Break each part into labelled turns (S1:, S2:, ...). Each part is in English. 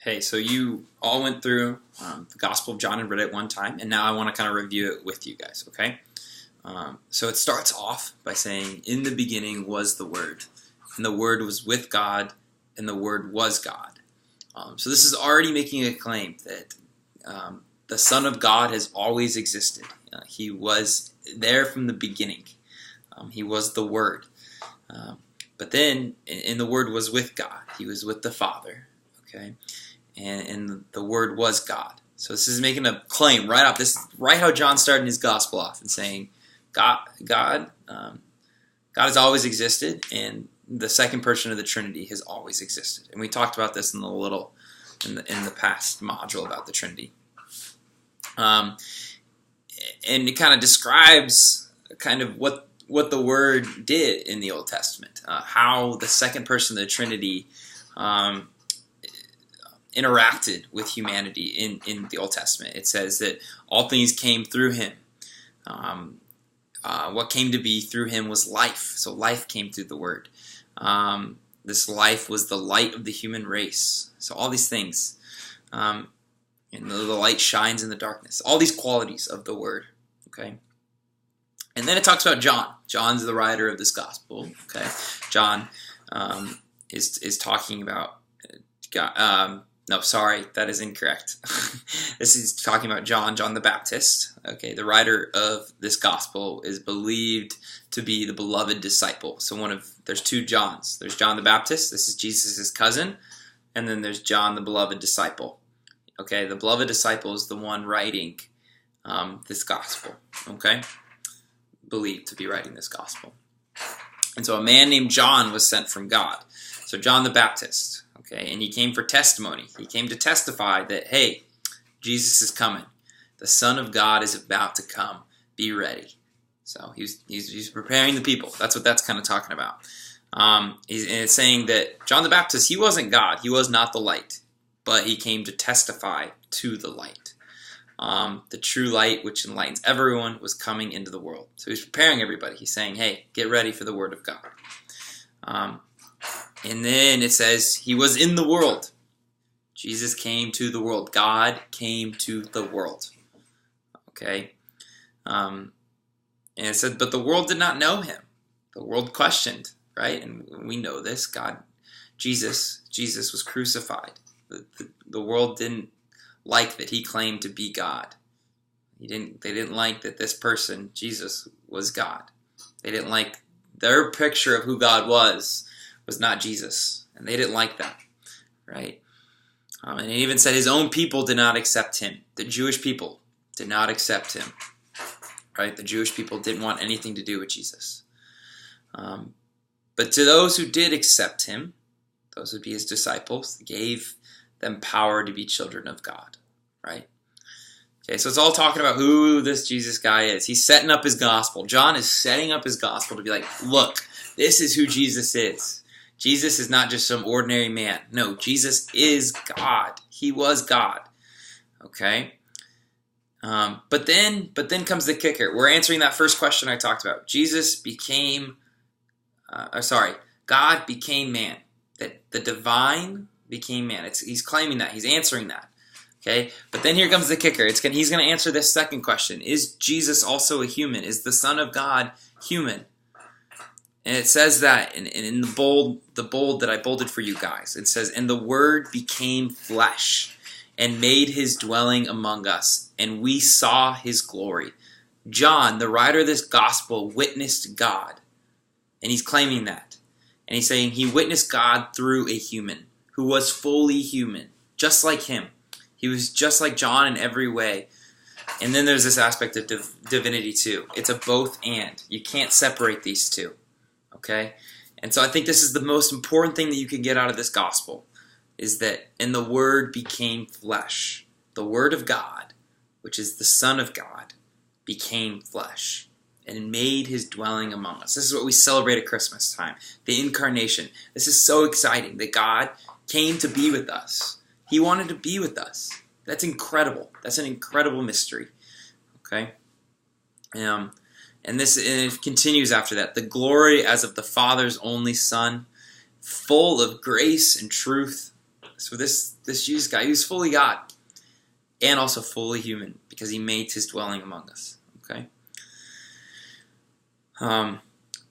S1: Hey, so you all went through the Gospel of John and read it one time, and now I want to kind of review it with you guys, okay? So it starts off by saying, in the beginning was the Word, and the Word was with God, and the Word was God. So this is already making a claim that the Son of God has always existed. He was there from the beginning. He was the Word. But then, and the Word was with God. He was with the Father, okay? And the Word was God. So this is making a claim right off. This is right how John started his gospel off and saying, God has always existed, and the second person of the Trinity has always existed. And we talked about this in the past module about the Trinity. And it kind of describes kind of what the Word did in the Old Testament, how the second person of the Trinity interacted with humanity in the Old Testament. It says that all things came through him. What came to be through him was life. So life came through the Word. This life was the light of the human race. So all these things. And the light shines in the darkness. All these qualities of the Word. Okay. And then it talks about John. John's the writer of this gospel. Okay. John is talking about God. No, sorry, that is incorrect. This is talking about John the Baptist. Okay, the writer of this gospel is believed to be the beloved disciple. So there's two Johns. There's John the Baptist. This is Jesus' cousin. And then there's John the beloved disciple. Okay, the beloved disciple is the one writing this gospel. Okay, believed to be writing this gospel. And so a man named John was sent from God. So John the Baptist. Okay, and he came for testimony. He came to testify that, hey, Jesus is coming. The Son of God is about to come. Be ready. So he's preparing the people. That's what that's kind of talking about. And it's saying that John the Baptist, he wasn't God. He was not the light. But he came to testify to the light. The true light, which enlightens everyone, was coming into the world. So he's preparing everybody. He's saying, hey, get ready for the Word of God. And then it says, he was in the world. Jesus came to the world. God came to the world. Okay? And it said, but the world did not know him. The world questioned, right? And we know this. Jesus was crucified. The world didn't like that he claimed to be God. They didn't like that this person, Jesus, was God. They didn't like their picture of who God was not Jesus, and they didn't like that, right? And it even said his own people did not accept him. The Jewish people did not accept him, right? The Jewish people didn't want anything to do with Jesus. But to those who did accept him, those would be his disciples, gave them power to be children of God, right? Okay, so it's all talking about who this Jesus guy is. He's setting up his gospel. John is setting up his gospel to be like, look, this is who Jesus is. Jesus is not just some ordinary man. No, Jesus is God. He was God. Okay? But then comes the kicker. We're answering that first question I talked about. God became man. That the divine became man. He's claiming that. He's answering that. Okay? But then here comes the kicker. He's going to answer this second question. Is Jesus also a human? Is the Son of God human? And it says that in the bold that I bolded for you guys. It says, and the Word became flesh and made his dwelling among us, and we saw his glory. John, the writer of this gospel, witnessed God. And he's claiming that. And he's saying he witnessed God through a human who was fully human, just like him. He was just like John in every way. And then there's this aspect of divinity too. It's a both and. You can't separate these two. Okay? And so I think this is the most important thing that you can get out of this gospel, is that, and the Word became flesh. The Word of God, which is the Son of God, became flesh and made his dwelling among us. This is what we celebrate at Christmas time, the Incarnation. This is so exciting that God came to be with us. He wanted to be with us. That's incredible. That's an incredible mystery. Okay? And it continues after that. The glory as of the Father's only Son, full of grace and truth. So this Jesus guy, he was fully God and also fully human because he made his dwelling among us. Okay.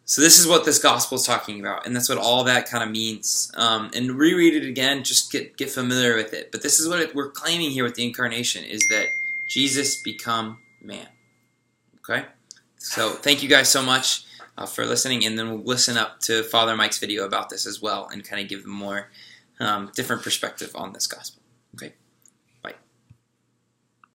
S1: So this is what this gospel is talking about, and that's what all that kind of means. And reread it again, just get familiar with it. But this is what we're claiming here with the Incarnation, is that Jesus become man. Okay? So thank you guys so much for listening, and then we'll listen up to Father Mike's video about this as well and kind of give a more different perspective on this gospel. Okay?